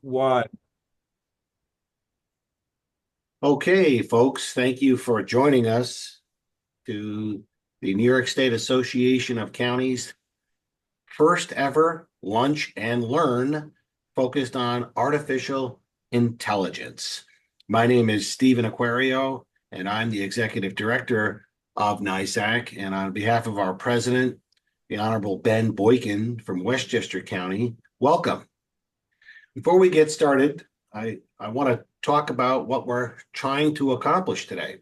One. Okay, folks, thank you for joining us to the New York State Association of Counties first ever Lunch and Learn focused on artificial intelligence. My name is Stephen Aquario, and I'm the executive director of NISAC. And on behalf of our president, the Honorable Ben Boykin from Westchester County, welcome. Before we get started, I want to talk about what we're trying to accomplish today.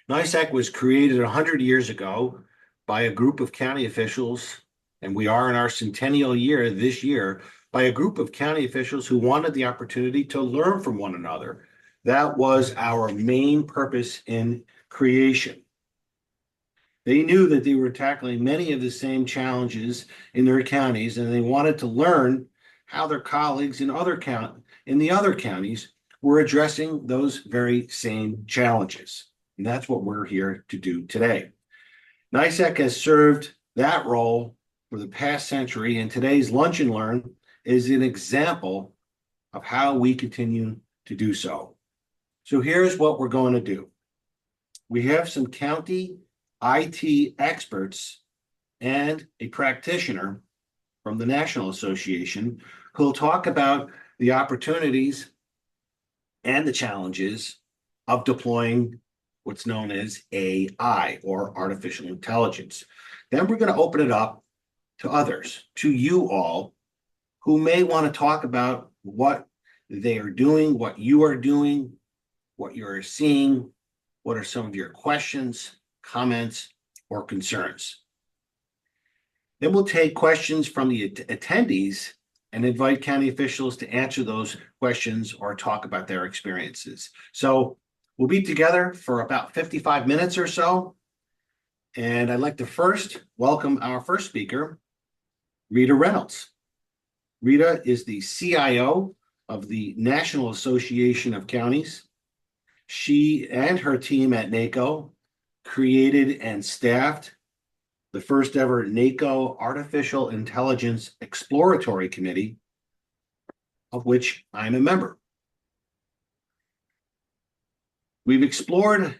NISAC was created 100 years ago by a group of county officials, and we are in our centennial year this year, by a group of county officials who wanted the opportunity to learn from one another. That was our main purpose in creation. They knew that they were tackling many of the same challenges in their counties, and they wanted to learn how their colleagues in the other counties were addressing those very same challenges. And that's what we're here to do today. NISAC has served that role for the past century, and today's Lunch and Learn is an example of how we continue to do so. So here's what we're going to do. We have some county IT experts and a practitioner from the National Association who will talk about the opportunities and the challenges of deploying what's known as AI, or artificial intelligence. Then we're going to open it up to others, to you all, who may want to talk about what they are doing, what you are doing, what you're seeing, what are some of your questions, comments, or concerns. Then we'll take questions from the attendees and invite county officials to answer those questions or talk about their experiences. So we'll be together for about 55 minutes or so. And I'd like to first welcome our first speaker, Rita Reynolds. Rita is the CIO of the National Association of Counties. She and her team at NACO created and staffed the first ever NACO Artificial Intelligence Exploratory Committee, of which I'm a member. We've explored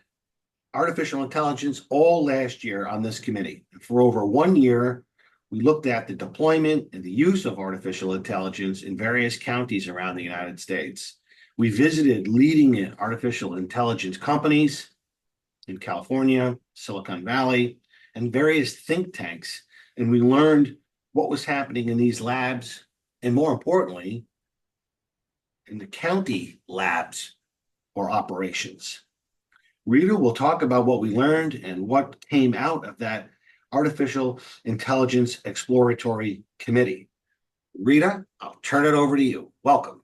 artificial intelligence all last year on this committee. For over 1 year, we looked at the deployment and the use of artificial intelligence in various counties around the United States. We visited leading artificial intelligence companies in California, Silicon Valley, and various think tanks, and we learned what was happening in these labs, and more importantly, in the county labs or operations. Rita will talk about what we learned and what came out of that Artificial Intelligence Exploratory Committee. Rita, I'll turn it over to you. Welcome.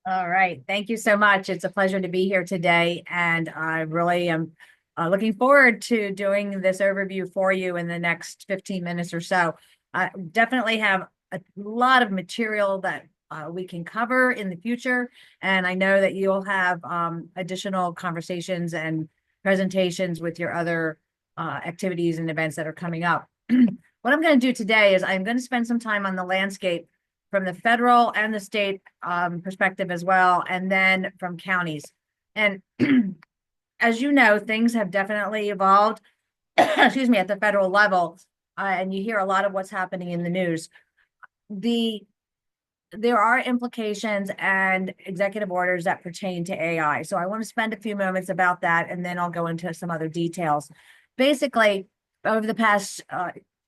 All right. Thank you so much. It's a pleasure to be here today. And I really am looking forward to doing this overview for you in the next 15 minutes or so. I definitely have a lot of material that we can cover in the future. And I know that you'll have additional conversations and presentations with your other activities and events that are coming up. What I'm going to do today is I'm going to spend some time on the landscape from the federal and the state perspective as well, and then from counties. And as you know, things have definitely evolved, excuse me, at the federal level, and you hear a lot of what's happening in the news. There are implications and executive orders that pertain to AI. So I want to spend a few moments about that, and then I'll go into some other details. Basically, over the past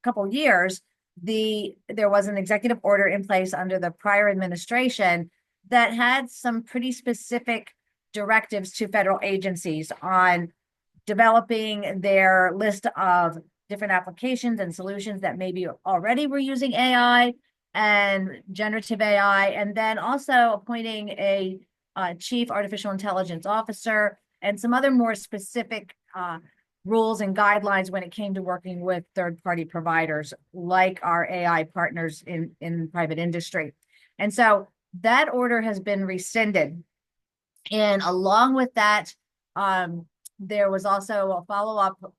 couple of years, there was an executive order in place under the prior administration that had some pretty specific directives to federal agencies on developing their list of different applications and solutions that maybe already were using AI and generative AI, and then also appointing a chief artificial intelligence officer and some other more specific rules and guidelines when it came to working with third-party providers like our AI partners in private industry. And so that order has been rescinded. And along with that, there was also a follow-up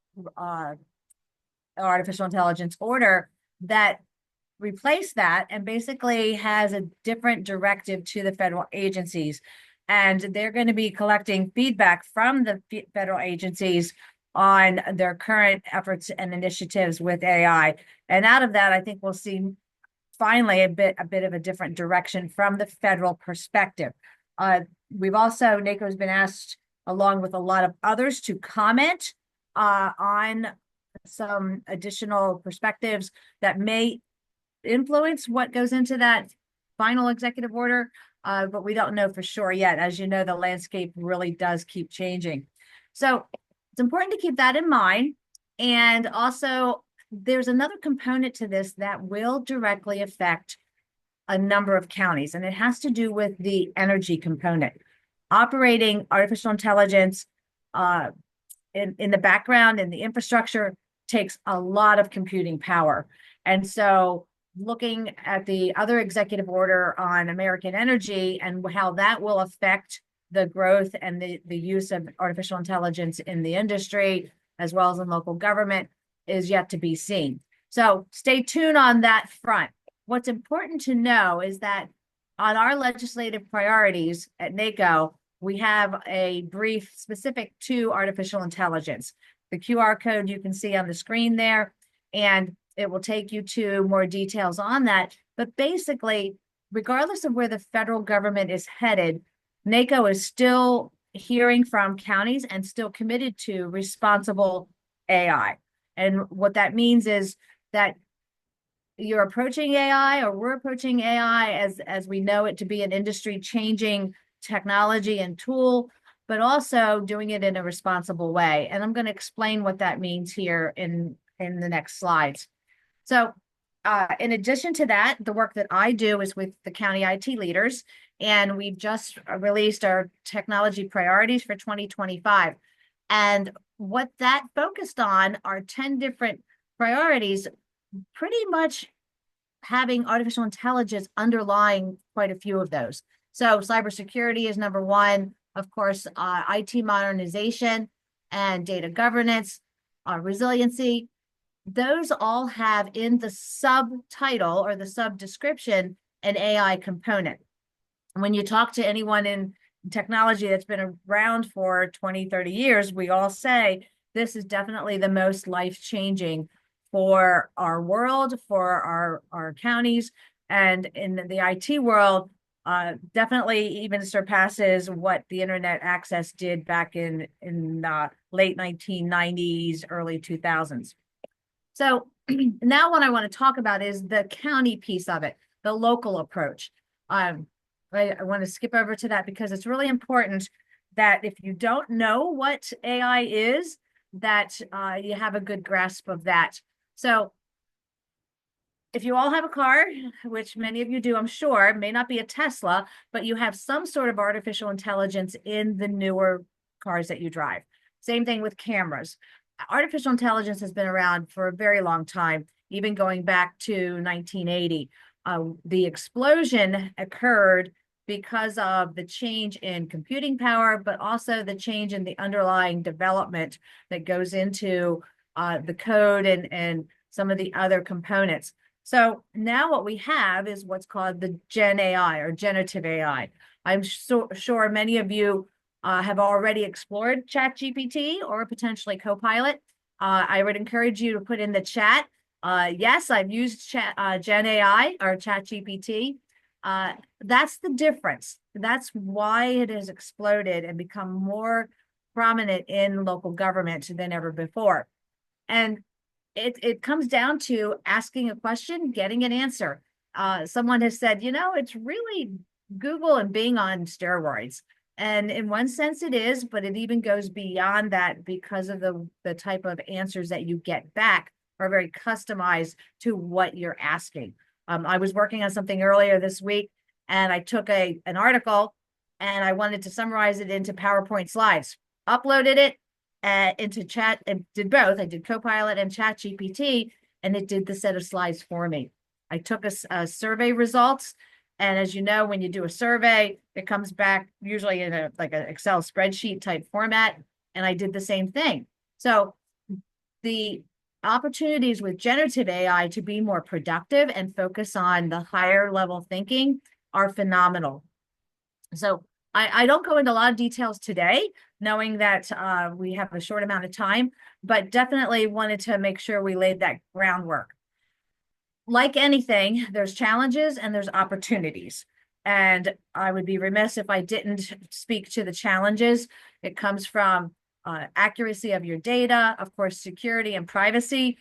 artificial intelligence order that replaced that and basically has a different directive to the federal agencies. And they're going to be collecting feedback from the federal agencies on their current efforts and initiatives with AI. And out of that, I think we'll see finally a bit of a different direction from the federal perspective. We've also, NACO has been asked, along with a lot of others, to comment on some additional perspectives that may influence what goes into that final executive order, but we don't know for sure yet. As you know, the landscape really does keep changing. So it's important to keep that in mind. And also, there's another component to this that will directly affect a number of counties, and it has to do with the energy component. Operating artificial intelligence in the background, in the infrastructure, takes a lot of computing power. And so looking at the other executive order on American energy and how that will affect the growth and the use of artificial intelligence in the industry, as well as in local government, is yet to be seen. So stay tuned on that front. What's important to know is that on our legislative priorities at NACO, we have a brief specific to artificial intelligence. The QR code you can see on the screen there, and it will take you to more details on that. But basically, regardless of where the federal government is headed, NACO is still hearing from counties and still committed to responsible AI. And what that means is that you're approaching AI, or we're approaching AI as we know it to be an industry changing technology and tool, but also doing it in a responsible way. And I'm going to explain what that means here in the next slides. So in addition to that, the work that I do is with the county IT leaders, and we've just released our technology priorities for 2025. And what that focused on are 10 different priorities, pretty much having artificial intelligence underlying quite a few of those. So cybersecurity is number one, of course, IT modernization and data governance, resiliency. Those all have in the subtitle or the sub-description an AI component. When you talk to anyone in technology that's been around for 20, 30 years, we all say this is definitely the most life-changing for our world, for our counties, and in the IT world, definitely even surpasses what the internet access did back in late 1990s, early 2000s. So now what I want to talk about is the county piece of it, the local approach. I want to skip over to that because it's really important that if you don't know what AI is, that you have a good grasp of that. So if you all have a car, which many of you do, I'm sure, may not be a Tesla, but you have some sort of artificial intelligence in the newer cars that you drive. Same thing with cameras. Artificial intelligence has been around for a very long time, even going back to 1980. The explosion occurred because of the change in computing power, but also the change in the underlying development that goes into the code and some of the other components. So now what we have is what's called the Gen AI or generative AI. I'm sure many of you have already explored ChatGPT or potentially Copilot. I would encourage you to put in the chat. Yes, I've used Gen AI or ChatGPT. That's the difference. That's why it has exploded and become more prominent in local government than ever before. And it comes down to asking a question, getting an answer. Someone has said, it's really Google and Bing on steroids. And in one sense it is, but it even goes beyond that because of the type of answers that you get back are very customized to what you're asking. I was working on something earlier this week, and I took an article and I wanted to summarize it into PowerPoint slides, uploaded it into chat, and did both. I did Copilot and ChatGPT, and it did the set of slides for me. I took a survey results, and as you know, when you do a survey, it comes back usually in an Excel spreadsheet type format, and I did the same thing. So the opportunities with generative AI to be more productive and focus on the higher level thinking are phenomenal. So I don't go into a lot of details today, knowing that we have a short amount of time, but definitely wanted to make sure we laid that groundwork. Like anything, there's challenges and there's opportunities. And I would be remiss if I didn't speak to the challenges. It comes from accuracy of your data, of course, security and privacy.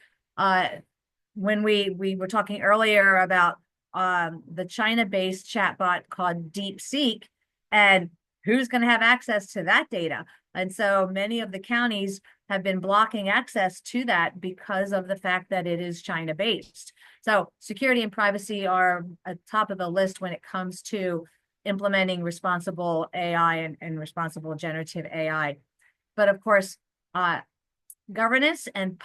When we were talking earlier about the China-based chatbot called DeepSeek, and who's going to have access to that data. And so many of the counties have been blocking access to that because of the fact that it is China-based. So security and privacy are at top of the list when it comes to implementing responsible AI and responsible generative AI. But of course, governance and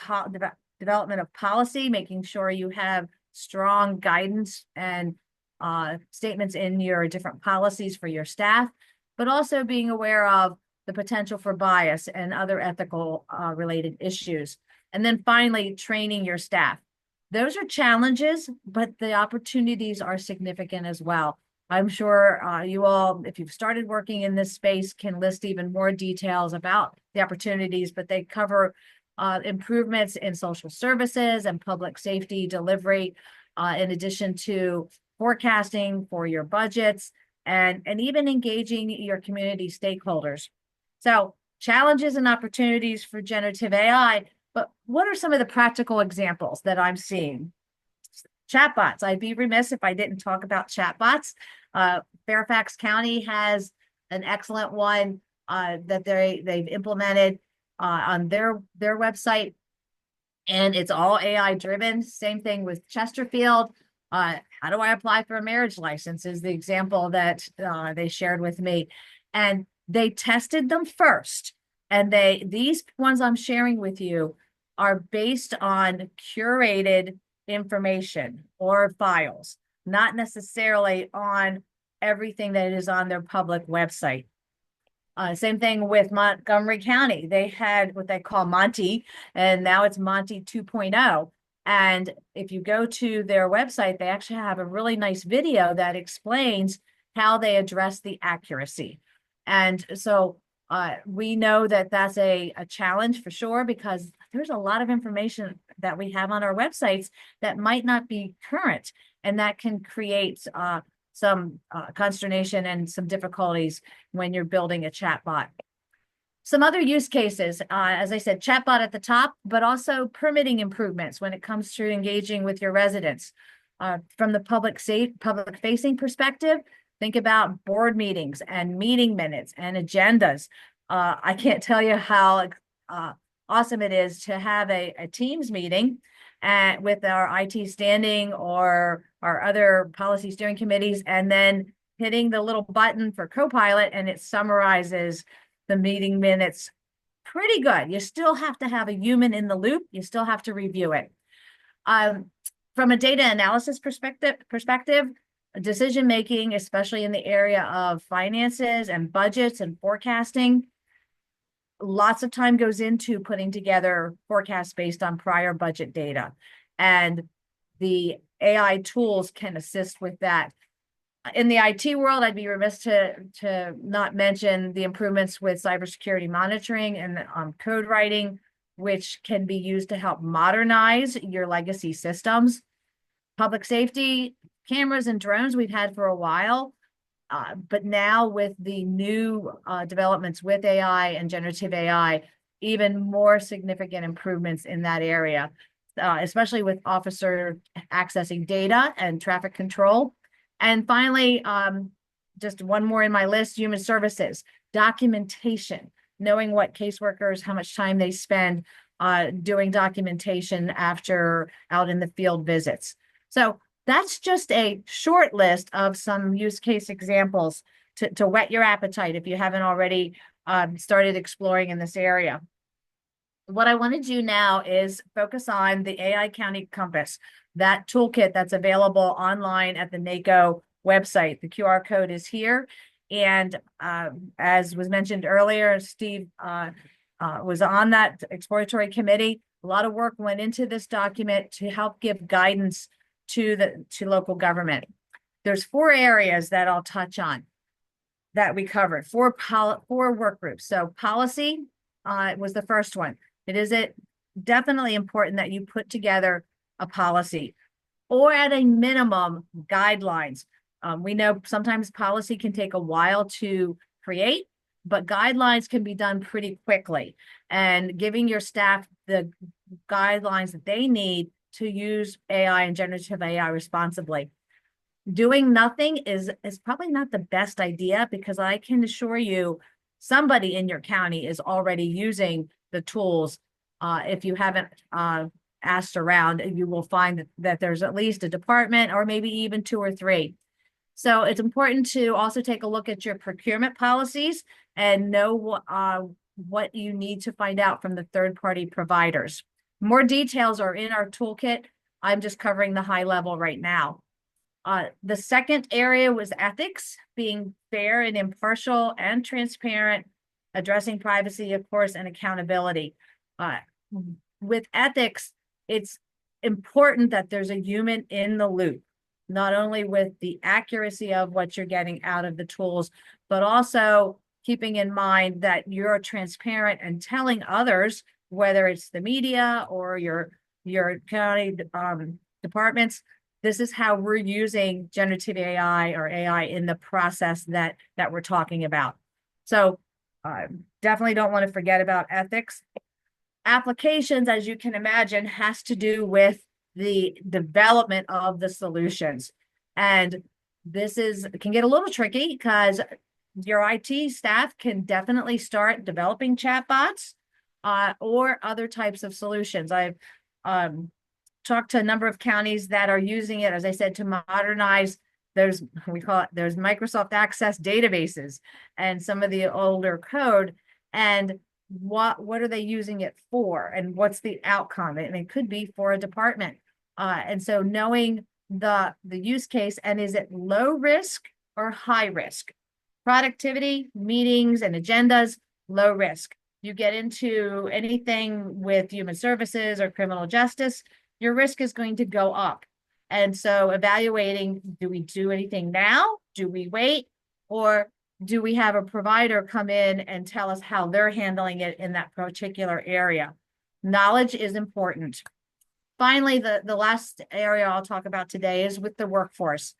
development of policy, making sure you have strong guidance and statements in your different policies for your staff, but also being aware of the potential for bias and other ethical related issues. And then finally, training your staff. Those are challenges, but the opportunities are significant as well. I'm sure you all, if you've started working in this space, can list even more details about the opportunities, but they cover improvements in social services and public safety delivery, in addition to forecasting for your budgets and even engaging your community stakeholders. So challenges and opportunities for generative AI, but what are some of the practical examples that I'm seeing? Chatbots. I'd be remiss if I didn't talk about chatbots. Fairfax County has an excellent one that they've implemented on their website, and it's all AI driven. Same thing with Chesterfield. How do I apply for a marriage license is the example that they shared with me. And they tested them first. And these ones I'm sharing with you are based on curated information or files, not necessarily on everything that is on their public website. Same thing with Montgomery County. They had what they call Monty, and now it's Monty 2.0. And if you go to their website, they actually have a really nice video that explains how they address the accuracy. And so we know that that's a challenge for sure, because there's a lot of information that we have on our websites that might not be current, and that can create some consternation and some difficulties when you're building a chatbot. Some other use cases, as I said, chatbot at the top, but also permitting improvements when it comes to engaging with your residents. From the public facing perspective, think about board meetings and meeting minutes and agendas. I can't tell you how awesome it is to have a Teams meeting with our IT standing or our other policy steering committees, and then hitting the little button for Copilot, and it summarizes the meeting minutes pretty good. You still have to have a human in the loop. You still have to review it. From a data analysis perspective, decision making, especially in the area of finances and budgets and forecasting, lots of time goes into putting together forecasts based on prior budget data. And the AI tools can assist with that. In the IT world, I'd be remiss to not mention the improvements with cybersecurity monitoring and code writing, which can be used to help modernize your legacy systems. Public safety, cameras and drones we've had for a while, but now with the new developments with AI and generative AI, even more significant improvements in that area, especially with officer accessing data and traffic control. And finally, just one more in my list, human services, documentation, knowing what caseworkers, how much time they spend doing documentation after out in the field visits. So that's just a short list of some use case examples to whet your appetite if you haven't already started exploring in this area. What I want to do now is focus on the AI County Compass, that toolkit that's available online at the NACO website. The QR code is here. And as was mentioned earlier, Steve was on that exploratory committee. A lot of work went into this document to help give guidance to local government. There's 4 areas that I'll touch on that we covered, 4 work groups. So policy was the first one. It definitely important that you put together a policy, or at a minimum, guidelines. We know sometimes policy can take a while to create, but guidelines can be done pretty quickly. And giving your staff the guidelines that they need to use AI and generative AI responsibly. Doing nothing is probably not the best idea, because I can assure you somebody in your county is already using the tools. If you haven't asked around, you will find that there's at least a department, or maybe even 2 or 3. So it's important to also take a look at your procurement policies and know what you need to find out from the third-party providers. More details are in our toolkit. I'm just covering the high level right now. The second area was ethics, being fair and impartial and transparent, addressing privacy, of course, and accountability. With ethics, it's important that there's a human in the loop, not only with the accuracy of what you're getting out of the tools, but also keeping in mind that you're transparent and telling others, whether it's the media or your county departments, this is how we're using generative AI or AI in the process that we're talking about. So definitely don't want to forget about ethics. Applications, as you can imagine, has to do with the development of the solutions. And this can get a little tricky, because your IT staff can definitely start developing chatbots or other types of solutions. I've talked to a number of counties that are using it, as I said, to modernize. There's Microsoft Access databases and some of the older code, and what are they using it for, and what's the outcome? And it could be for a department. And so knowing the use case, and is it low risk or high risk? Productivity, meetings, and agendas, low risk. You get into anything with human services or criminal justice, your risk is going to go up. And so evaluating, do we do anything now? Do we wait? Or do we have a provider come in and tell us how they're handling it in that particular area? Knowledge is important. Finally, the last area I'll talk about today is with the workforce.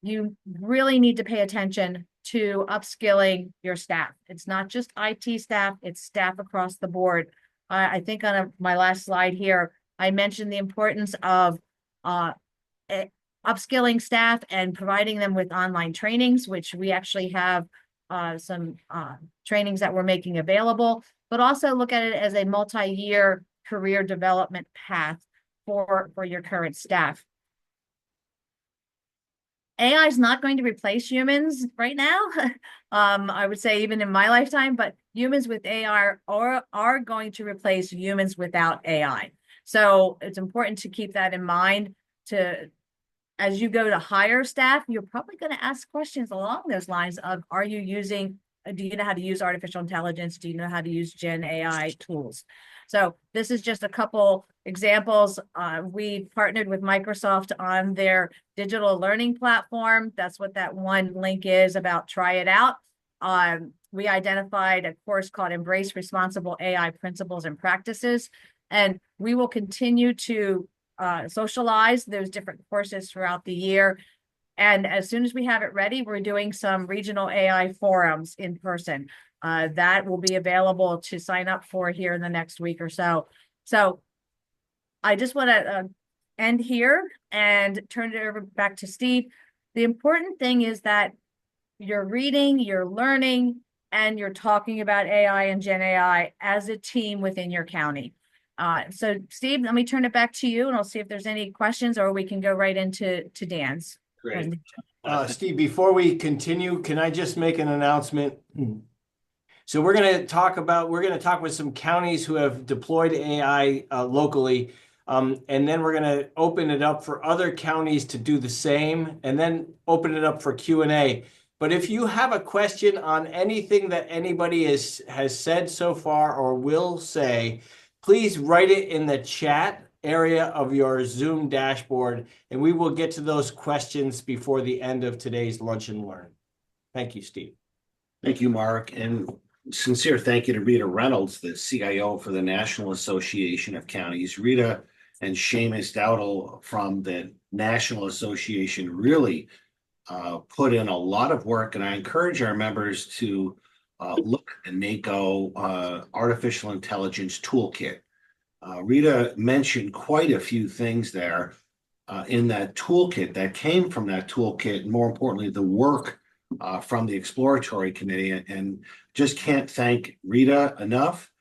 You really need to pay attention to upskilling your staff. It's not just IT staff, it's staff across the board. I think on my last slide here, I mentioned the importance of upskilling staff and providing them with online trainings, which we actually have some trainings that we're making available, but also look at it as a multi-year career development path for your current staff. AI is not going to replace humans right now. I would say even in my lifetime, but humans with AI are going to replace humans without AI. So it's important to keep that in mind. As you go to hire staff, you're probably going to ask questions along those lines of, do you know how to use artificial intelligence? Do you know how to use Gen AI tools? So this is just a couple examples. We partnered with Microsoft on their digital learning platform. That's what that one link is about. Try it out. We identified a course called Embrace Responsible AI Principles and Practices, and we will continue to socialize those different courses throughout the year. And as soon as we have it ready, we're doing some regional AI forums in person. That will be available to sign up for here in the next week or so. So I just want to end here and turn it over back to Steve. The important thing is that you're reading, you're learning, and you're talking about AI and Gen AI as a team within your county. So Steve, let me turn it back to you, and I'll see if there's any questions, or we can go right into Dan's. Great. Steve, before we continue, can I just make an announcement? So we're going to talk with some counties who have deployed AI locally, and then we're going to open it up for other counties to do the same, and then open it up for Q&A. But if you have a question on anything that anybody has said so far or will say, please write it in the chat area of your Zoom dashboard, and we will get to those questions before the end of today's Lunch and Learn. Thank you, Steve. Thank you, Mark. And sincere thank you to Rita Reynolds, the CIO for the National Association of Counties. Rita and Seamus Dowdle from the National Association really put in a lot of work, and I encourage our members to look at the NACO Artificial Intelligence Toolkit. Rita mentioned quite a few things there in that toolkit that came from that toolkit, and more importantly, the work from the exploratory committee, and just can't thank Rita enough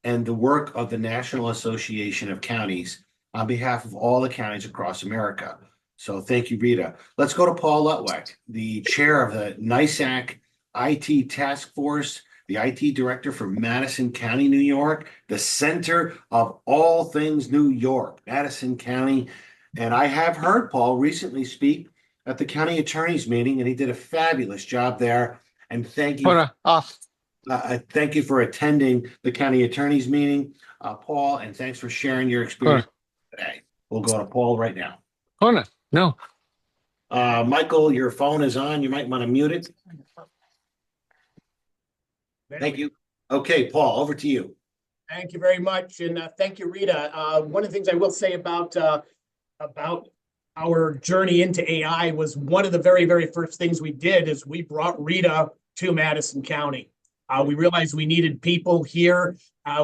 and the work of the National Association of Counties on behalf of all the counties across America. So thank you, Rita. Let's go to Paul Lutwak, the chair of the NISAC IT Task Force, the IT director for Madison County, New York, the center of all things New York, Madison County. And I have heard Paul recently speak at the county attorney's meeting, and he did a fabulous job there. And thank you. Thank you for attending the county attorney's meeting, Paul, and thanks for sharing your experience today. We'll go to Paul right now. No. Michael, your phone is on. You might want to mute it. Thank you. Okay, Paul, over to you. Thank you very much, and thank you, Rita. One of the things I will say about our journey into AI was one of the very, very first things we did is we brought Rita to Madison County. We realized we needed people here.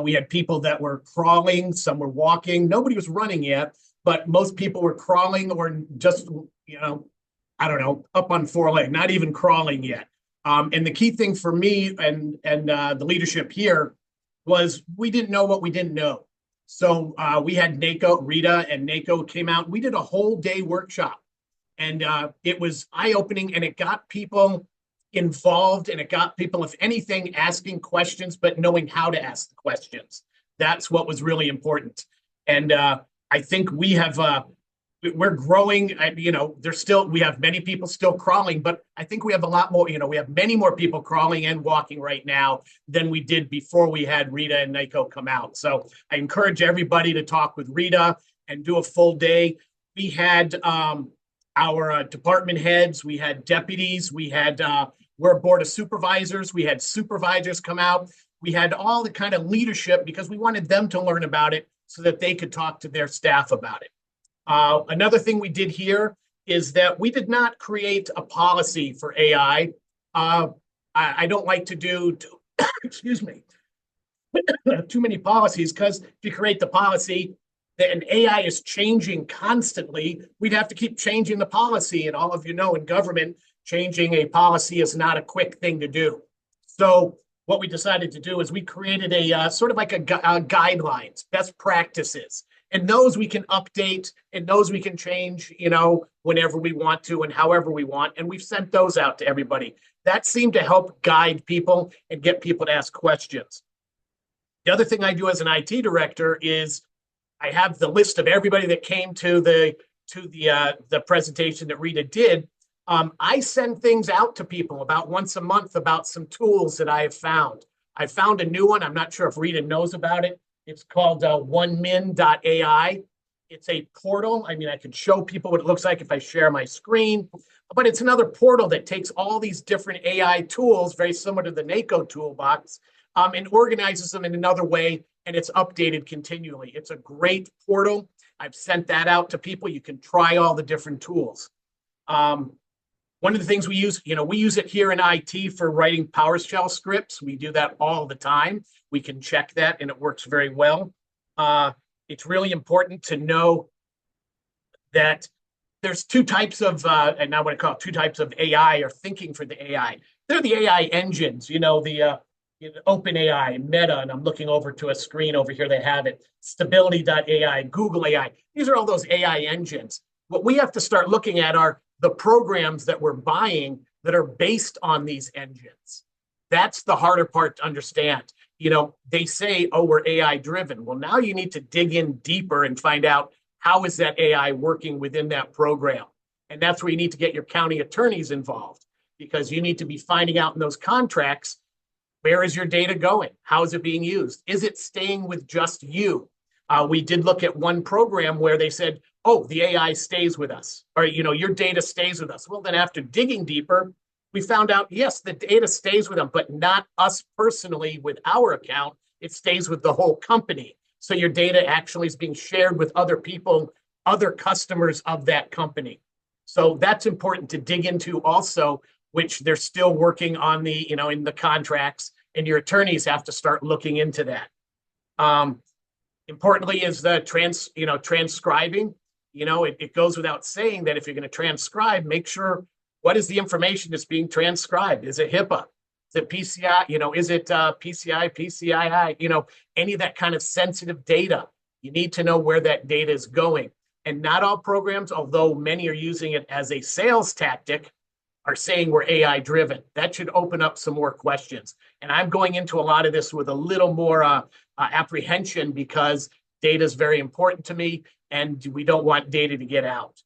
We had people that were crawling, some were walking. Nobody was running yet, but most people were crawling or just, I don't know, up on four legs, not even crawling yet. And the key thing for me and the leadership here was we didn't know what we didn't know. So we had NACO, Rita and NACO came out. We did a whole day workshop, and it was eye-opening, and it got people involved, and it got people, if anything, asking questions, but knowing how to ask the questions. That's what was really important. And I think we have, we're growing, we have many people still crawling, but I think we have a lot more, we have many more people crawling and walking right now than we did before we had Rita and NACO come out. So I encourage everybody to talk with Rita and do a full day. We had our department heads, we had deputies, we're a board of supervisors, we had supervisors come out. We had all the kind of leadership because we wanted them to learn about it so that they could talk to their staff about it. Another thing we did here is that we did not create a policy for AI. I don't like to do, excuse me, too many policies, because if you create the policy, then AI is changing constantly. We'd have to keep changing the policy. And all of you know, in government, changing a policy is not a quick thing to do. So what we decided to do is we created a sort of like a guidelines, best practices. And those we can update, and those we can change, whenever we want to and however we want. And we've sent those out to everybody. That seemed to help guide people and get people to ask questions. The other thing I do as an IT director is I have the list of everybody that came to the presentation that Rita did. I send things out to people about once a month about some tools that I have found. I found a new one. I'm not sure if Rita knows about it. It's called onemin.ai. It's a portal. I mean, I can show people what it looks like if I share my screen, but it's another portal that takes all these different AI tools, very similar to the NACO toolbox, and organizes them in another way, and it's updated continually. It's a great portal. I've sent that out to people. You can try all the different tools. One of the things we use it here in IT for writing PowerShell scripts. We do that all the time. We can check that, and it works very well. It's really important to know that there's two types of, and I want to call it two types of AI or thinking for the AI. They're the AI engines, the OpenAI, Meta, and I'm looking over to a screen over here. They have it. Stability.ai, Google AI. These are all those AI engines. What we have to start looking at are the programs that we're buying that are based on these engines. That's the harder part to understand. They say, oh, we're AI driven. Well, now you need to dig in deeper and find out how is that AI working within that program. And that's where you need to get your county attorneys involved, because you need to be finding out in those contracts, Where is your data going? How is it being used? Is it staying with just you? We did look at one program where they said, oh, the AI stays with us, or, your data stays with us. Well, then after digging deeper, we found out, yes, the data stays with them, but not us personally with our account. It stays with the whole company. So your data actually is being shared with other people, other customers of that company. So that's important to dig into also, which they're still working on in the contracts, and your attorneys have to start looking into that. Importantly is the transcribing. It goes without saying that if you're going to transcribe, make sure what is the information that's being transcribed? Is it HIPAA? Is it PCI? Is it PCI, PCII? Any of that kind of sensitive data. You need to know where that data is going. And not all programs, although many are using it as a sales tactic, are saying we're AI driven. That should open up some more questions. And I'm going into a lot of this with a little more apprehension, because data is very important to me, and we don't want data to get out.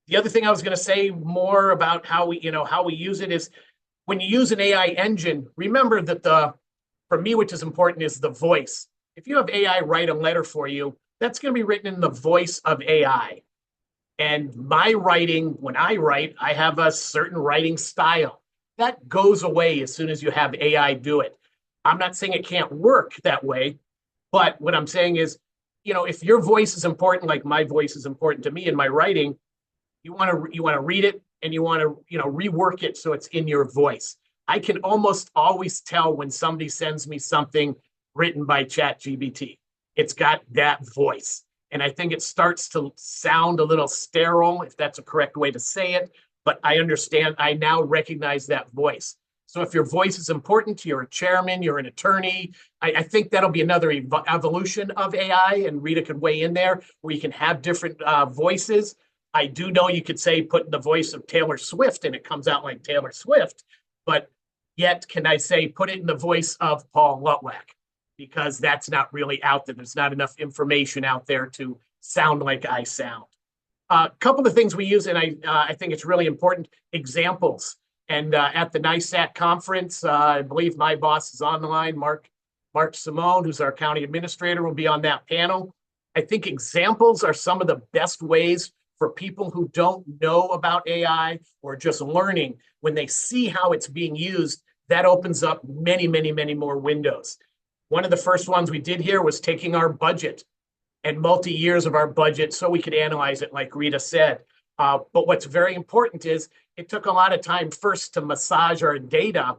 The other thing I was going to say more about how we use it is, when you use an AI engine, remember that for me, which is important, is the voice. If you have AI write a letter for you, that's going to be written in the voice of AI. And my writing, when I write, I have a certain writing style. That goes away as soon as you have AI do it. I'm not saying it can't work that way, but what I'm saying is, if your voice is important, like my voice is important to me in my writing, you want to read it, and you want to rework it so it's in your voice. I can almost always tell when somebody sends me something written by ChatGPT. It's got that voice. And I think it starts to sound a little sterile, if that's a correct way to say it. But I understand, I now recognize that voice. So if your voice is important, you're a chairman, you're an attorney, I think that'll be another evolution of AI, and Rita could weigh in there, where you can have different voices. I do know you could say, put the voice of Taylor Swift, and it comes out like Taylor Swift. But yet, can I say, put it in the voice of Paul Lutwak? Because that's not really out there. There's not enough information out there to sound like I sound. A couple of things we use, and I think it's really important, examples. And at the NISAC conference, I believe my boss is on the line, Mark Simone, who's our county administrator, will be on that panel. I think examples are some of the best ways for people who don't know about AI or just learning. When they see how it's being used, that opens up many, many, many more windows. One of the first ones we did here was taking our budget and multi-years of our budget so we could analyze it, like Rita said. But what's very important is, it took a lot of time first to massage our data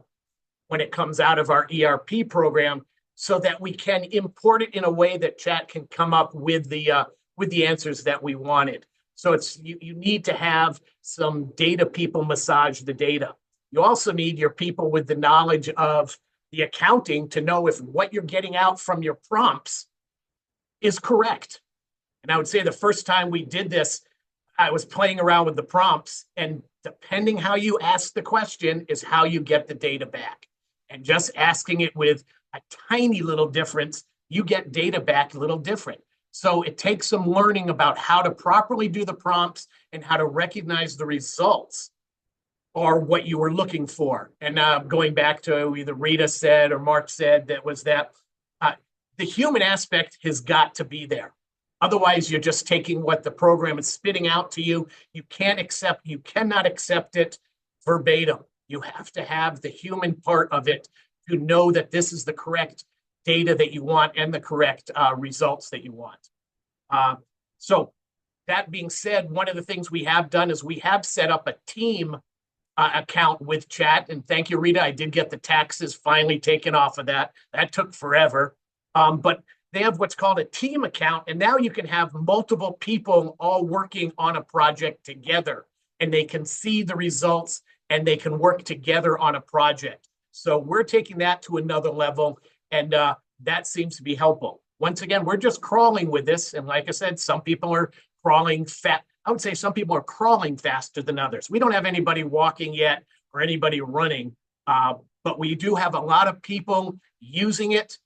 when it comes out of our ERP program, so that we can import it in a way that chat can come up with the answers that we wanted. So you need to have some data people massage the data. You also need your people with the knowledge of the accounting to know if what you're getting out from your prompts is correct. And I would say the first time we did this, I was playing around with the prompts, and depending how you ask the question is how you get the data back. And just asking it with a tiny little difference, you get data back a little different. So it takes some learning about how to properly do the prompts and how to recognize the results or what you were looking for. And going back to either Rita said or Mark said, that the human aspect has got to be there. Otherwise, you're just taking what the program is spitting out to you. You cannot accept it verbatim. You have to have the human part of it to know that this is the correct data that you want and the correct results that you want. So that being said, one of the things we have done is we have set up a team account with chat. And thank you, Rita. I did get the taxes finally taken off of that. That took forever. But they have what's called a team account. And now you can have multiple people all working on a project together, and they can see the results and they can work together on a project. So we're taking that to another level, and that seems to be helpful. Once again, we're just crawling with this. And like I said, some people are crawling fast. I would say some people are crawling faster than others. We don't have anybody walking yet or anybody running, but we do have a lot of people using it.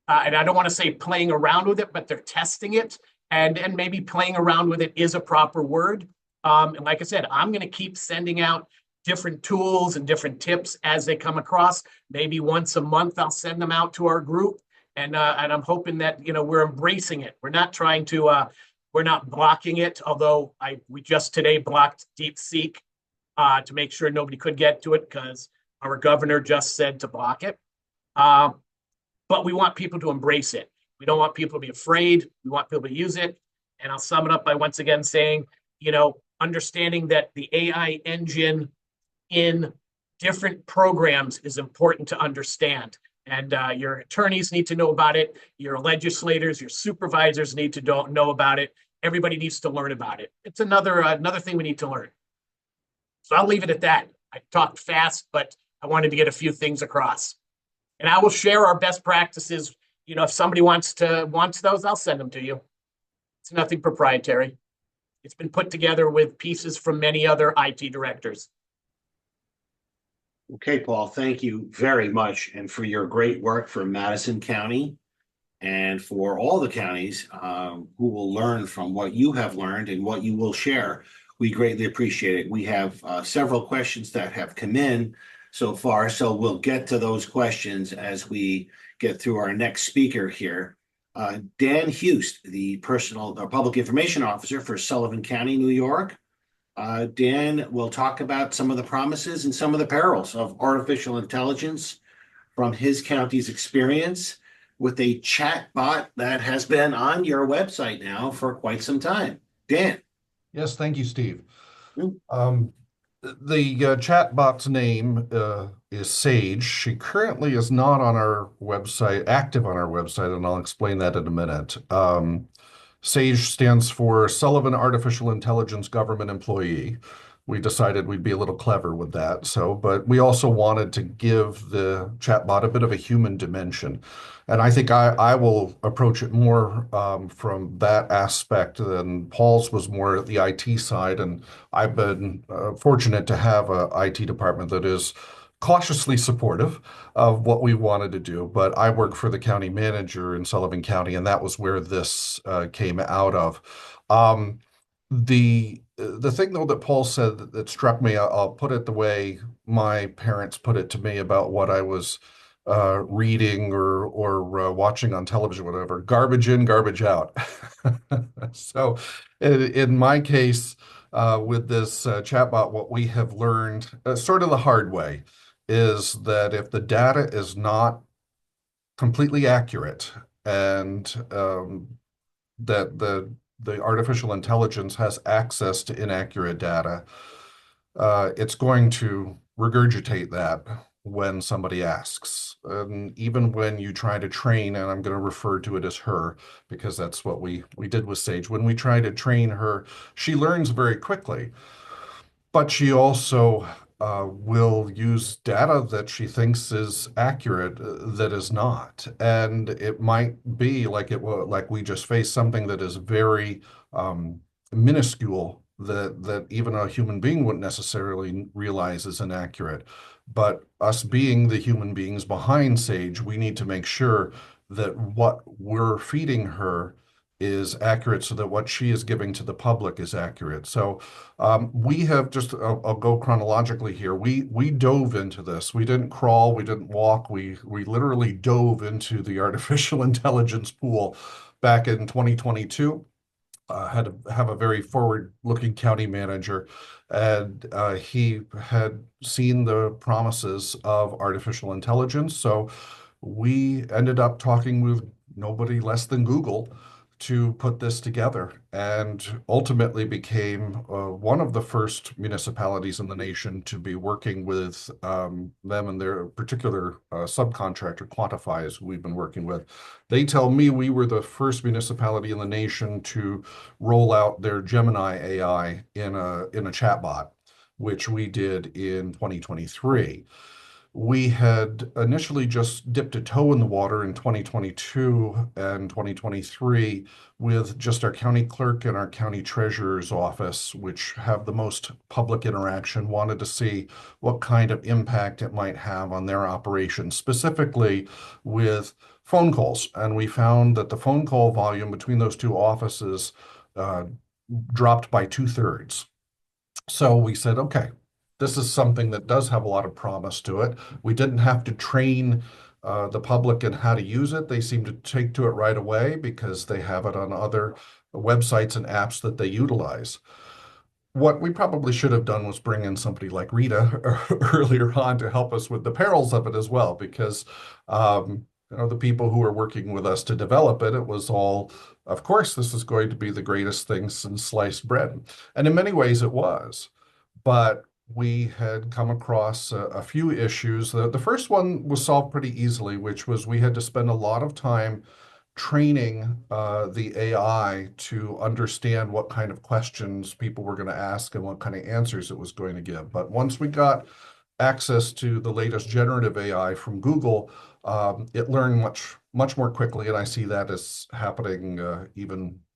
And I don't want to say playing around with it, but they're testing it. And maybe playing around with it is a proper word. And like I said, I'm going to keep sending out different tools and different tips as they come across. Maybe once a month, I'll send them out to our group. And I'm hoping that, we're embracing it. We're not trying to, we're not blocking it. Although we just today blocked DeepSeek to make sure nobody could get to it because our governor just said to block it. But we want people to embrace it. We don't want people to be afraid. We want people to use it. And I'll sum it up by once again saying, understanding that the AI engine in different programs is important to understand. And your attorneys need to know about it. Your legislators, your supervisors need to know about it. Everybody needs to learn about it. It's another thing we need to learn. So I'll leave it at that. I talked fast, but I wanted to get a few things across. And I will share our best practices. If somebody wants those, I'll send them to you. It's nothing proprietary. It's been put together with pieces from many other IT directors. Okay, Paul, thank you very much, and for your great work for Madison County and for all the counties who will learn from what you have learned and what you will share. We greatly appreciate it. We have several questions that have come in so far, so we'll get to those questions as we get through our next speaker here. Dan Hust, the public information officer for Sullivan County, New York. Dan will talk about some of the promises and some of the perils of artificial intelligence from his county's experience with a chat bot that has been on your website now for quite some time. Dan. Yes, thank you, Steve. Hmm. The chat bot's name is Sage. She currently is not on our website, active on our website, and I'll explain that in a minute. SAGE stands for Sullivan Artificial Intelligence Government Employee. We decided we'd be a little clever with that. But we also wanted to give the chatbot a bit of a human dimension. And I think I will approach it more from that aspect than Paul's was more the IT side. And I've been fortunate to have an IT department that is cautiously supportive of what we wanted to do, but I work for the county manager in Sullivan County, and that was where this came out of. The thing though that Paul said that struck me, I'll put it the way my parents put it to me about what I was reading or watching on television, whatever. Garbage in, garbage out. So, in my case, with this chatbot, what we have learned, sort of the hard way, is that if the data is not completely accurate and that the artificial intelligence has access to inaccurate data, it's going to regurgitate that when somebody asks. And even when you try to train, and I'm going to refer to it as her, because that's what we did with Sage. When we try to train her, she learns very quickly, but she also will use data that she thinks is accurate that is not. And it might be like we just faced something that is very minuscule that even a human being wouldn't necessarily realize is inaccurate. But us being the human beings behind Sage, we need to make sure that what we're feeding her is accurate so that what she is giving to the public is accurate. So we have just, I'll go chronologically here. We dove into this. We didn't crawl, we didn't walk. We literally dove into the artificial intelligence pool back in 2022. Had to have a very forward-looking county manager, and he had seen the promises of artificial intelligence. So we ended up talking with nobody less than Google to put this together, and ultimately became one of the first municipalities in the nation to be working with them and their particular subcontractor, Quantify, who we've been working with. They tell me we were the first municipality in the nation to roll out their Gemini AI in a chatbot, which we did in 2023. We had initially just dipped a toe in the water in 2022 and 2023 with just our county clerk and our county treasurer's office, which have the most public interaction, wanted to see what kind of impact it might have on their operations, specifically with phone calls. And we found that the phone call volume between those two offices dropped by 2/3. So we said, okay, this is something that does have a lot of promise to it. We didn't have to train the public in how to use it. They seem to take to it right away because they have it on other websites and apps that they utilize. What we probably should have done was bring in somebody like Rita earlier on to help us with the perils of it as well, because the people who were working with us to develop it, it was all, of course, this is going to be the greatest thing since sliced bread. And in many ways it was. But we had come across a few issues. The first one was solved pretty easily, which was we had to spend a lot of time training the AI to understand what kind of questions people were going to ask and what kind of answers it was going to give. But once we got access to the latest generative AI from Google, it learned much more quickly, and I see that as happening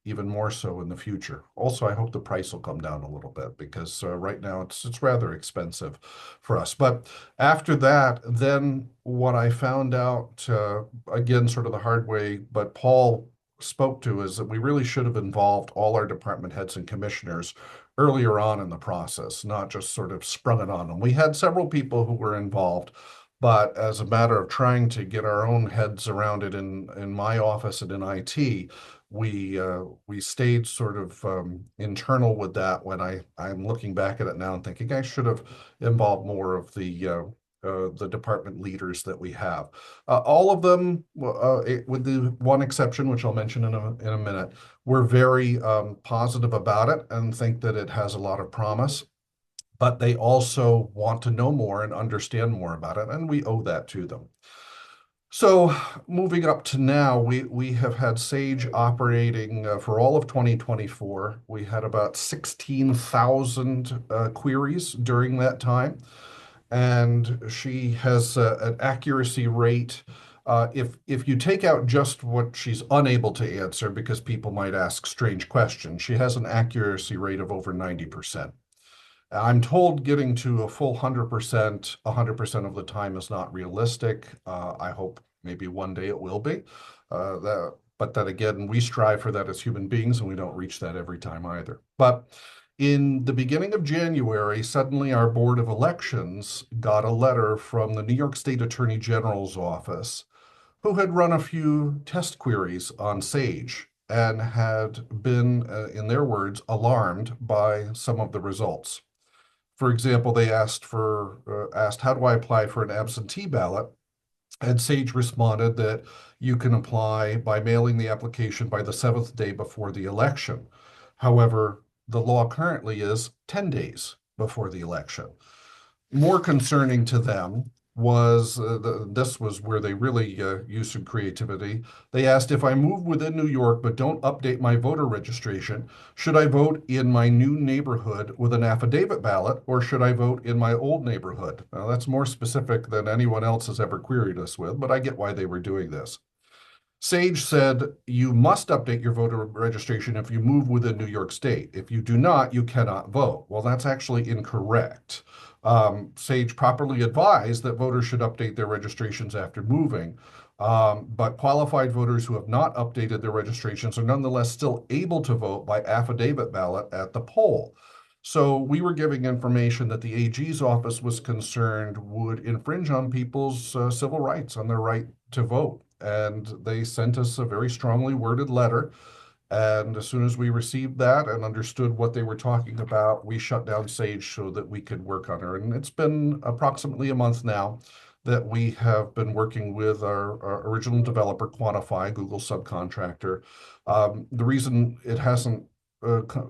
even more so in the future. Also, I hope the price will come down a little bit because right now it's rather expensive for us. But after that, then what I found out, again, sort of the hard way, but Paul spoke to, is that we really should have involved all our department heads and commissioners earlier on in the process, not just sort of sprung it on them. We had several people who were involved, but as a matter of trying to get our own heads around it in my office and in IT, we stayed sort of internal with that. When I'm looking back at it now and thinking I should have involved more of the department leaders that we have. All of them, with the one exception, which I'll mention in a minute, were very positive about it and think that it has a lot of promise. But they also want to know more and understand more about it, and we owe that to them. So moving up to now, we have had Sage operating for all of 2024. We had about 16,000 queries during that time. And she has an accuracy rate. If you take out just what she's unable to answer, because people might ask strange questions, she has an accuracy rate of over 90%. I'm told getting to a full 100%, 100% of the time is not realistic. I hope maybe one day it will be. But then again, we strive for that as human beings, and we don't reach that every time either. But in the beginning of January, suddenly our Board of Elections got a letter from the New York State Attorney General's office, who had run a few test queries on Sage and had been, in their words, alarmed by some of the results. For example, they asked, how do I apply for an absentee ballot? And Sage responded that you can apply by mailing the application by the 7th day before the election. However, the law currently is 10 days before the election. More concerning to them was, this was where they really used some creativity. They asked, if I move within New York but don't update my voter registration, should I vote in my new neighborhood with an affidavit ballot, or should I vote in my old neighborhood? Now, that's more specific than anyone else has ever queried us with, but I get why they were doing this. Sage said you must update your voter registration if you move within New York State. If you do not, you cannot vote. Well, that's actually incorrect. Sage properly advised that voters should update their registrations after moving, but qualified voters who have not updated their registrations are nonetheless still able to vote by affidavit ballot at the poll. So we were giving information that the AG's office was concerned would infringe on people's civil rights, on their right to vote. And they sent us a very strongly worded letter. And as soon as we received that and understood what they were talking about, we shut down Sage so that we could work on her. And it's been approximately a month now that we have been working with our original developer, Quantify, Google subcontractor. The reason it hasn't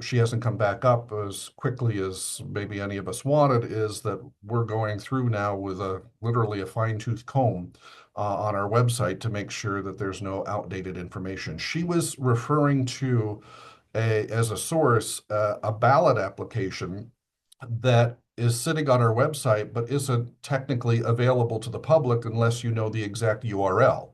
she hasn't come back up as quickly as maybe any of us wanted is that we're going through now with literally a fine-tooth comb on our website to make sure that there's no outdated information. She was referring to, as a source, a ballot application that is sitting on our website but isn't technically available to the public unless you know the exact URL.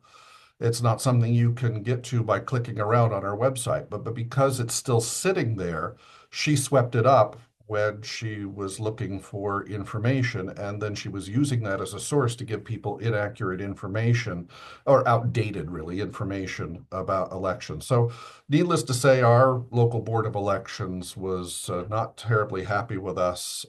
It's not something you can get to by clicking around on our website, but because it's still sitting there, she swept it up when she was looking for information, and then she was using that as a source to give people inaccurate information, or outdated, really, information about elections. So needless to say, our local board of elections was not terribly happy with us,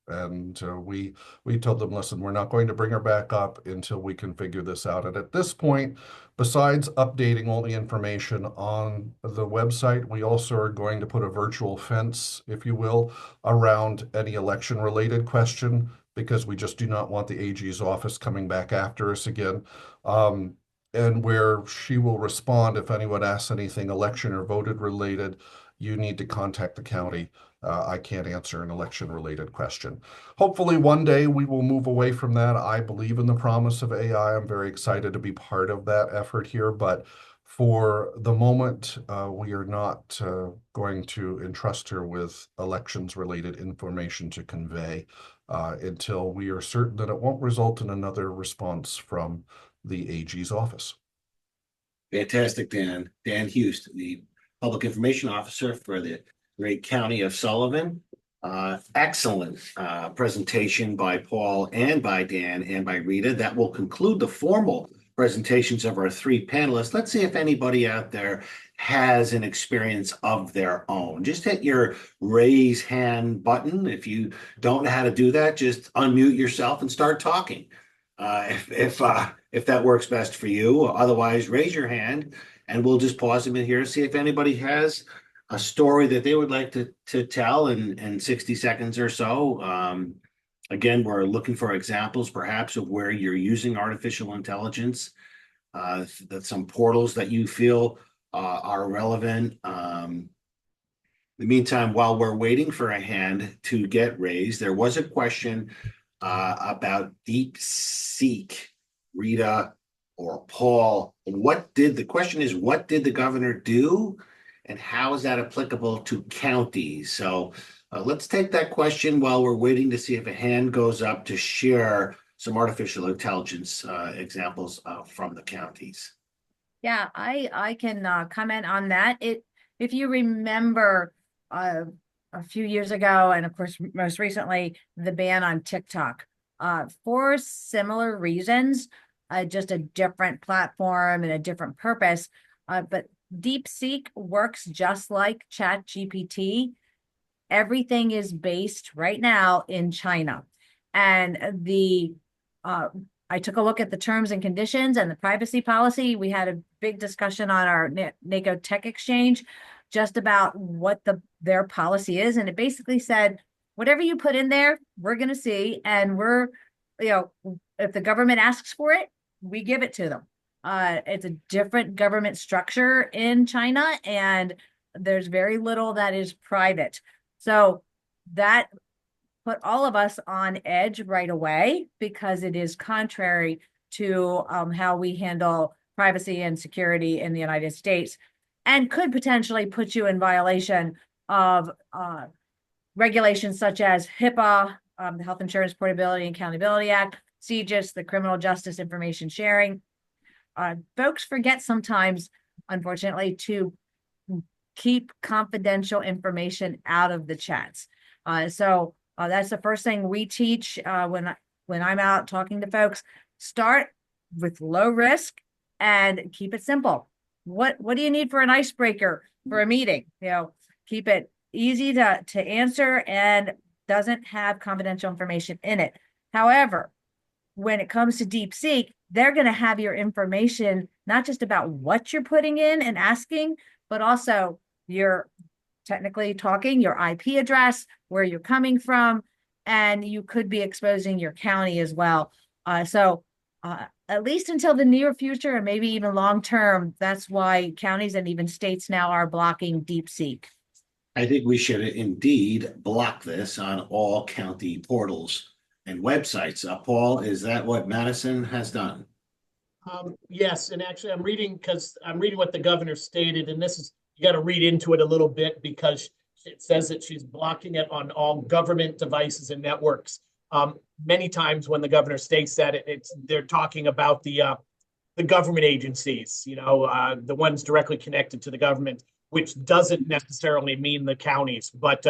and we told them, listen, we're not going to bring her back up until we can figure this out. And at this point, besides updating all the information on the website, we also are going to put a virtual fence, if you will, around any election-related question, because we just do not want the AG's office coming back after us again. And where she will respond if anyone asks anything election or voted related, you need to contact the county. I can't answer an election-related question. Hopefully one day we will move away from that. I believe in the promise of AI. I'm very excited to be part of that effort here, but for the moment, we are not going to entrust her with elections-related information to convey until we are certain that it won't result in another response from the AG's office. Fantastic, Dan. Dan Hust, the Public Information Officer for the great county of Sullivan. Excellent presentation by Paul and by Dan and by Rita. That will conclude the formal presentations of our three panelists. Let's see if anybody out there has an experience of their own. Just hit your raise hand button. If you don't know how to do that, just unmute yourself and start talking. If that works best for you. Otherwise, raise your hand and we'll just pause a minute here and see if anybody has a story that they would like to tell in 60 seconds or so. Again, we're looking for examples perhaps of where you're using artificial intelligence, that some portals that you feel are relevant. In the meantime, while we're waiting for a hand to get raised, there was a question about DeepSeek. Rita or Paul, the question is, what did the governor do and how is that applicable to counties? So let's take that question while we're waiting to see if a hand goes up to share some artificial intelligence examples from the counties. Yeah, I can comment on that. If you remember a few years ago, and of course most recently, the ban on TikTok, for similar reasons, just a different platform and a different purpose. But DeepSeek works just like ChatGPT. Everything is based right now in China. And I took a look at the terms and conditions and the privacy policy. We had a big discussion on our NACO Tech Exchange just about what their policy is. And it basically said, whatever you put in there, we're going to see. And if the government asks for it, we give it to them. It's a different government structure in China, and there's very little that is private. So that put all of us on edge right away because it is contrary to how we handle privacy and security in the United States, and could potentially put you in violation of regulations such as HIPAA, the Health Insurance Portability and Accountability Act, CJIS, the Criminal Justice Information Sharing. Folks forget sometimes, unfortunately, to keep confidential information out of the chats. So that's the first thing we teach when I'm out talking to folks. Start with low risk and keep it simple. What do you need for an icebreaker for a meeting? Keep it easy to answer and doesn't have confidential information in it. However, when it comes to DeepSeek, they're going to have your information, not just about what you're putting in and asking, but also your technically talking, your IP address, where you're coming from, and you could be exposing your county as well. So at least until the near future and maybe even long term, that's why counties and even states now are blocking DeepSeek. I think we should indeed block this on all county portals and websites. Paul, is that what Madison has done? Yes, and actually I'm reading what the governor stated, and this is, you got to read into it a little bit because it says that she's blocking it on all government devices and networks. Many times when the governor states that, they're talking about the government agencies, the ones directly connected to the government, which doesn't necessarily mean the counties. But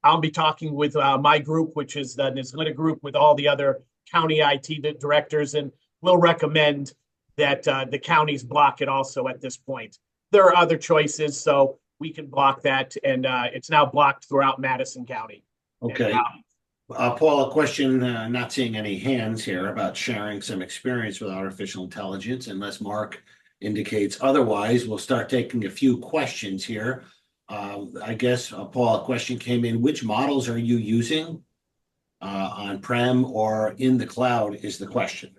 I'll be talking with my group, which is the Nislita group, with all the other county IT directors, and we'll recommend that the counties block it also at this point. There are other choices, so we can block that, and it's now blocked throughout Madison County. Okay. Paul, a question, not seeing any hands here, about sharing some experience with artificial intelligence. Unless Mark indicates otherwise, we'll start taking a few questions here. I guess, Paul, a question came in. Which models are you using on-prem or in the cloud is the question.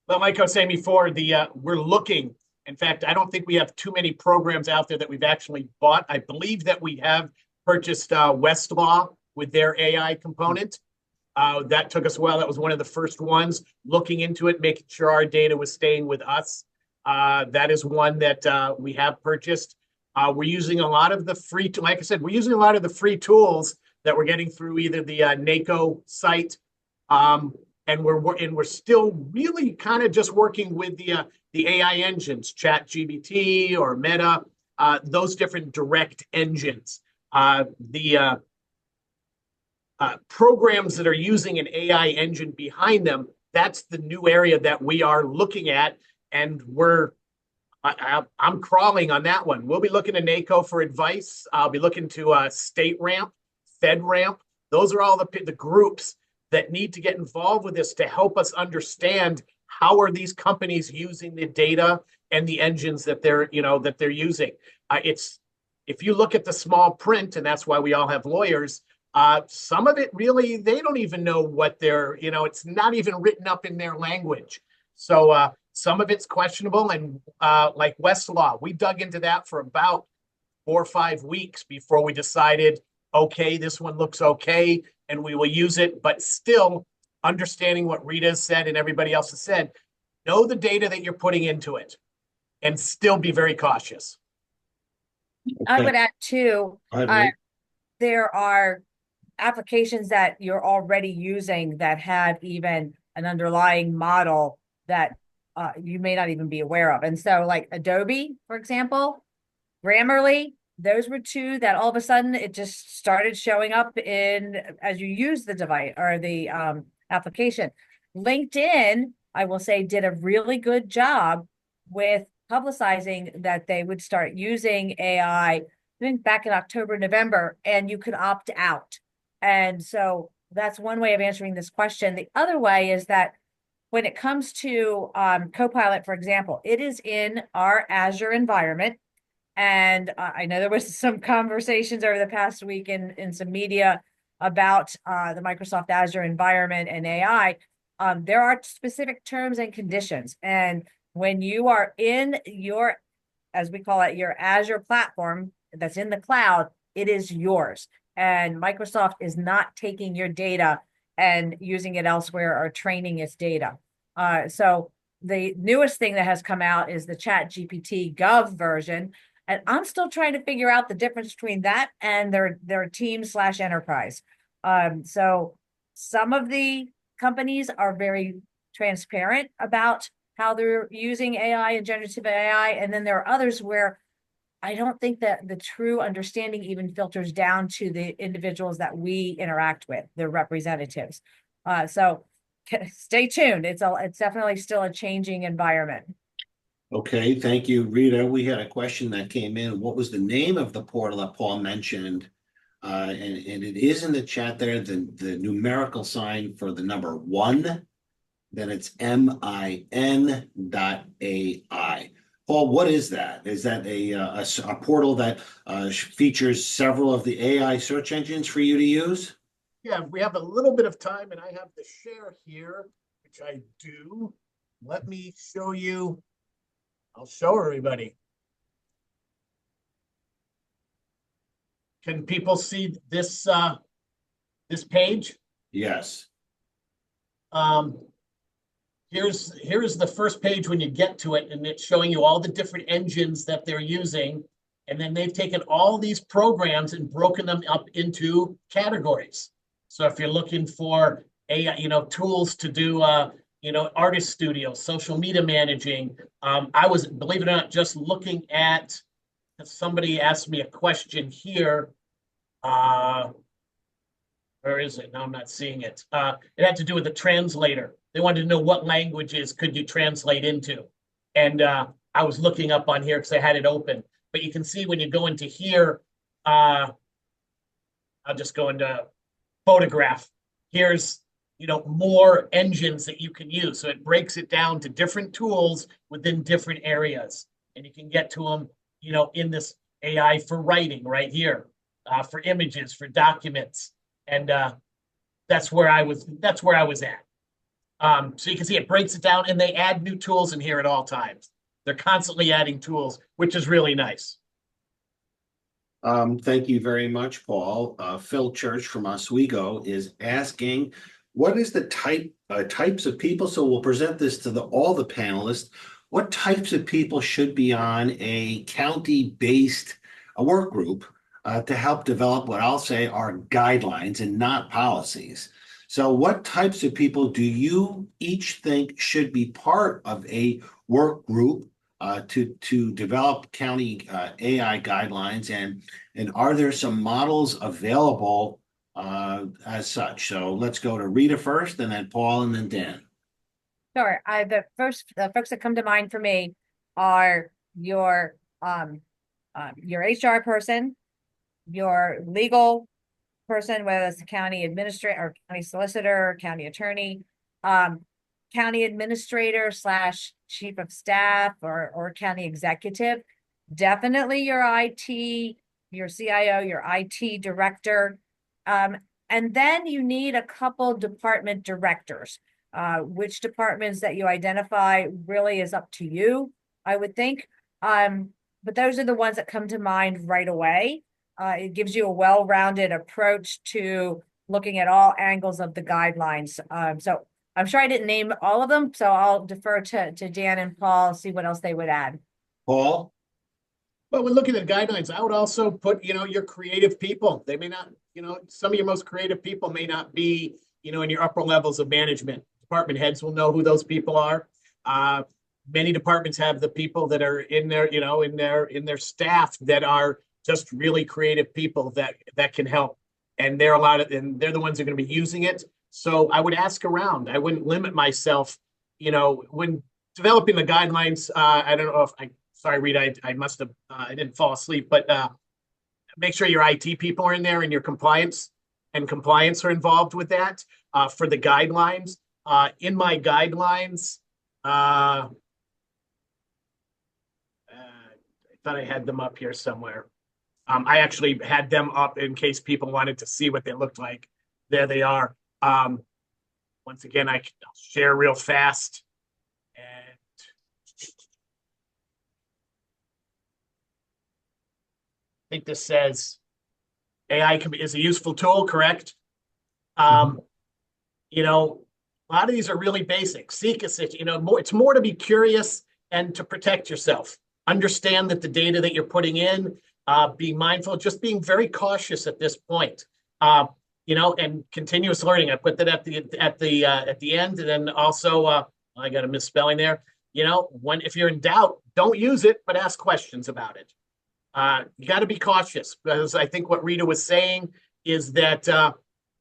Well, like I was saying before, we're looking. In fact, I don't think we have too many programs out there that we've actually bought. I believe that we have purchased Westlaw with their AI component. That took us a while. That was one of the first ones, looking into it, making sure our data was staying with us. That is one that we have purchased. We're using a lot of the free, like I said, we're using a lot of the free tools that we're getting through either the NACO site, and we're still really kind of just working with the AI engines, ChatGPT or Meta, those different direct engines. The programs that are using an AI engine behind them, that's the new area that we are looking at, and I'm crawling on that one. We'll be looking to NACO for advice. I'll be looking to StateRAMP, FedRAMP. Those are all the groups that need to get involved with this to help us understand how are these companies using the data and the engines that they're using. If you look at the small print, and that's why we all have lawyers, some of it really, they don't even know what it's not even written up in their language. So some of it's questionable, and like Westlaw, we dug into that for about 4 or 5 weeks before we decided, okay, this one looks okay, and we will use it. But still, understanding what Rita has said and everybody else has said, know the data that you're putting into it, and still be very cautious. I would add too, there are applications that you're already using that have even an underlying model that you may not even be aware of. And so like Adobe, for example, Grammarly, those were two that all of a sudden it just started showing up as you use the device or the application. LinkedIn, I will say, did a really good job with publicizing that they would start using AI, I think back in October, November, and you could opt out. And so that's one way of answering this question. The other way is that when it comes to Copilot, for example, it is in our Azure environment. And I know there was some conversations over the past week in some media about the Microsoft Azure environment and AI. There are specific terms and conditions. And when you are in your, as we call it, your Azure platform that's in the cloud, it is yours. And Microsoft is not taking your data and using it elsewhere or training its data. So the newest thing that has come out is the ChatGPT Gov version. And I'm still trying to figure out the difference between that and their team/enterprise. So some of the companies are very transparent about how they're using AI and generative AI. And then there are others where I don't think that the true understanding even filters down to the individuals that we interact with, their representatives. So stay tuned. It's definitely still a changing environment. Okay, thank you, Rita. We had a question that came in. What was the name of the portal that Paul mentioned? And it is in the chat there, the numerical sign for the number 1, then it's MIN.AI. Paul, what is that? Is that a portal that features several of the AI search engines for you to use? Yeah, we have a little bit of time, and I have the share here, which I do. Let me show you. I'll show everybody. Can people see this this page? Yes. Here's the first page when you get to it, and it's showing you all the different engines that they're using. And then they've taken all these programs and broken them up into categories. So if you're looking for tools to do artist studio, social media managing, I was, believe it or not, just looking at, somebody asked me a question here. Or is it? Now I'm not seeing it. It had to do with the translator. They wanted to know what languages could you translate into. And I was looking up on here because I had it open. But you can see when you go into here, I'll just go into photograph. Here's, more engines that you can use. So it breaks it down to different tools within different areas. And you can get to them, in this AI for writing right here, for images, for documents. And that's where I was at. So you can see it breaks it down, and they add new tools in here at all times. They're constantly adding tools, which is really nice. Thank you very much, Paul. Phil Church from Oswego is asking, what is the types of people? So we'll present this to all the panelists. What types of people should be on a county-based work group to help develop what I'll say are guidelines and not policies? So what types of people do you each think should be part of a work group to develop county AI guidelines, and are there some models available as such? So let's go to Rita first, and then Paul, and then Dan. Sure. The folks that come to mind for me are your HR person, your legal person, whether it's the county administrator or county solicitor, or county attorney, county administrator / chief of staff or county executive. Definitely your IT, your CIO, your IT director. And then you need a couple department directors. Which departments that you identify really is up to you, I would think. But those are the ones that come to mind right away. It gives you a well-rounded approach to looking at all angles of the guidelines. So I'm sure I didn't name all of them, so I'll defer to Dan and Paul, see what else they would add. Paul? But when looking at guidelines, I would also put, your creative people. They may not, some of your most creative people may not be, in your upper levels of management. Department heads will know who those people are. Many departments have the people that are in their, in their staff that are just really creative people that can help. And they're they're the ones that are going to be using it. So I would ask around. I wouldn't limit myself, when developing the guidelines. I don't know if sorry, Rita, I must have, I didn't fall asleep, but make sure your IT people are in there and your compliance are involved with that for the guidelines. In my guidelines, I thought I had them up here somewhere. I actually had them up in case people wanted to see what they looked like. There they are. Once again, I'll share real fast. And I think this says AI is a useful tool, correct? A lot of these are really basic. Seek assist, it's more to be curious and to protect yourself. Understand that the data that you're putting in, being mindful, just being very cautious at this point. And continuous learning. I put that at the end, and then also I got a misspelling there. If you're in doubt, don't use it, but ask questions about it. You got to be cautious, because I think what Rita was saying is that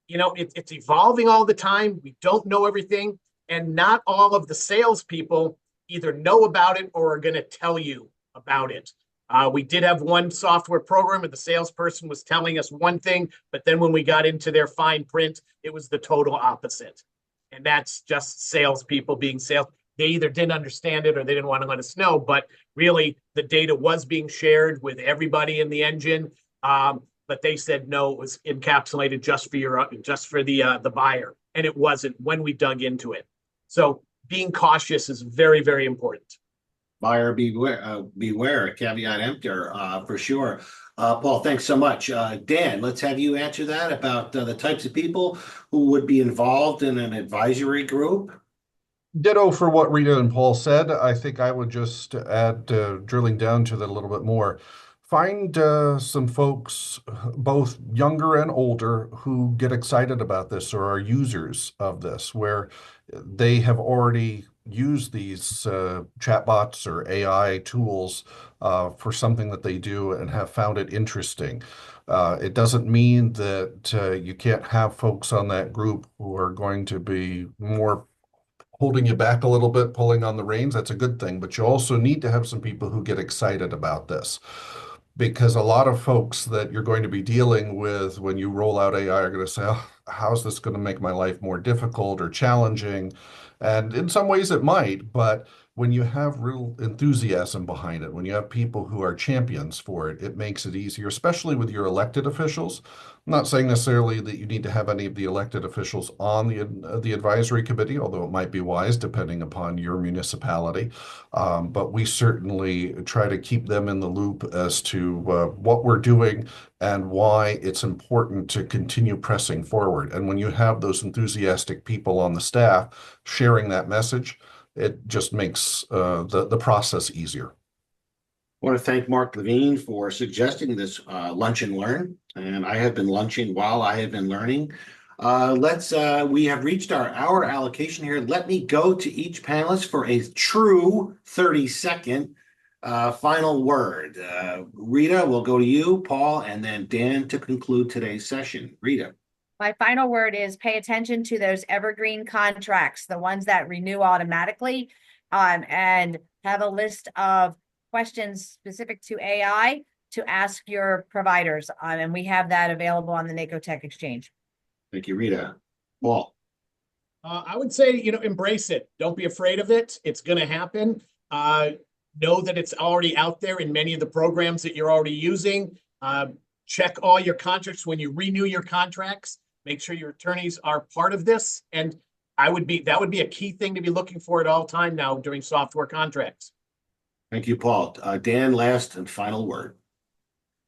it's evolving all the time. We don't know everything, and not all of the salespeople either know about it or are going to tell you about it. We did have one software program where the salesperson was telling us one thing, but then when we got into their fine print, it was the total opposite. And that's just salespeople being sales. They either didn't understand it or they didn't want to let us know, but really the data was being shared with everybody in the engine. But they said, no, it was encapsulated just for the buyer. And it wasn't when we dug into it. So being cautious is very, very important. Buyer beware, caveat emptor, for sure. Paul, thanks so much. Dan, let's have you answer that about the types of people who would be involved in an advisory group. Ditto for what Rita and Paul said. I think I would just add, drilling down to that a little bit more. Find some folks, both younger and older, who get excited about this or are users of this, where they have already use these chatbots or AI tools for something that they do and have found it interesting. It doesn't mean that you can't have folks on that group who are going to be more holding you back a little bit, pulling on the reins. That's a good thing, but you also need to have some people who get excited about this. Because a lot of folks that you're going to be dealing with when you roll out AI are going to say, oh, how's this going to make my life more difficult or challenging? And in some ways it might, but when you have real enthusiasm behind it, when you have people who are champions for it, it makes it easier, especially with your elected officials. I'm not saying necessarily that you need to have any of the elected officials on the advisory committee, although it might be wise depending upon your municipality. But we certainly try to keep them in the loop as to what we're doing and why it's important to continue pressing forward. And when you have those enthusiastic people on the staff sharing that message, it just makes the process easier. I want to thank Mark Levine for suggesting this lunch and learn. And I have been lunching while I have been learning. We have reached our hour allocation here. Let me go to each panelist for a true 30-second final word. Rita, we'll go to you, Paul, and then Dan to conclude today's session. Rita. My final word is pay attention to those evergreen contracts, the ones that renew automatically, and have a list of questions specific to AI to ask your providers. And we have that available on the NACO Tech Exchange. Thank you, Rita. Paul. I would say, embrace it. Don't be afraid of it. It's going to happen. Know that it's already out there in many of the programs that you're already using. Check all your contracts when you renew your contracts. Make sure your attorneys are part of this. And that would be a key thing to be looking for at all time now during software contracts. Thank you, Paul. Dan, last and final word.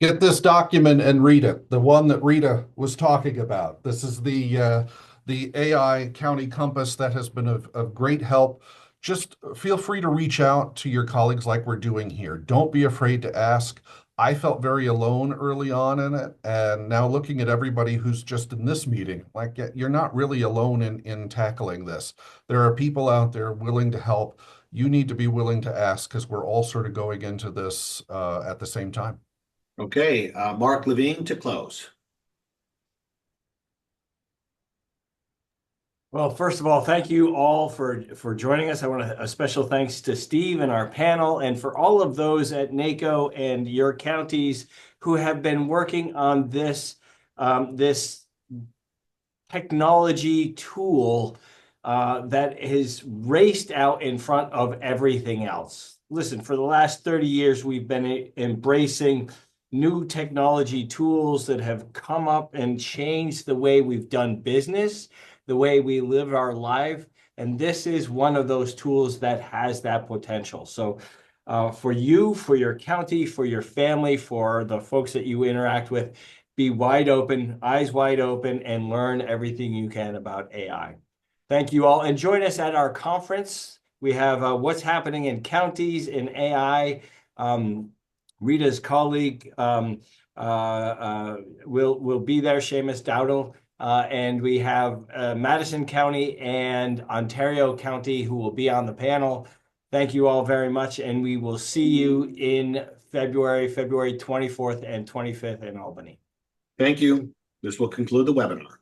Get this document and read it. The one that Rita was talking about. This is the AI County Compass that has been of great help. Just feel free to reach out to your colleagues like we're doing here. Don't be afraid to ask. I felt very alone early on in it, and now looking at everybody who's just in this meeting, like you're not really alone in tackling this. There are people out there willing to help. You need to be willing to ask because we're all sort of going into this at the same time. Okay, Mark Levine to close. Well, first of all, thank you all for joining us. I want a special thanks to Steve and our panel, and for all of those at NACO and your counties who have been working on this this technology tool that is raced out in front of everything else. Listen, for the last 30 years, we've been embracing new technology tools that have come up and changed the way we've done business, the way we live our life. And this is one of those tools that has that potential. So for you, for your county, for your family, for the folks that you interact with, be wide open, eyes wide open, and learn everything you can about AI. Thank you all. And join us at our conference. We have What's Happening in Counties in AI. Rita's colleague will be there, Seamus Dowdle. And we have Madison County and Ontario County who will be on the panel. Thank you all very much, and we will see you in February 24th and 25th in Albany. Thank you. This will conclude the webinar.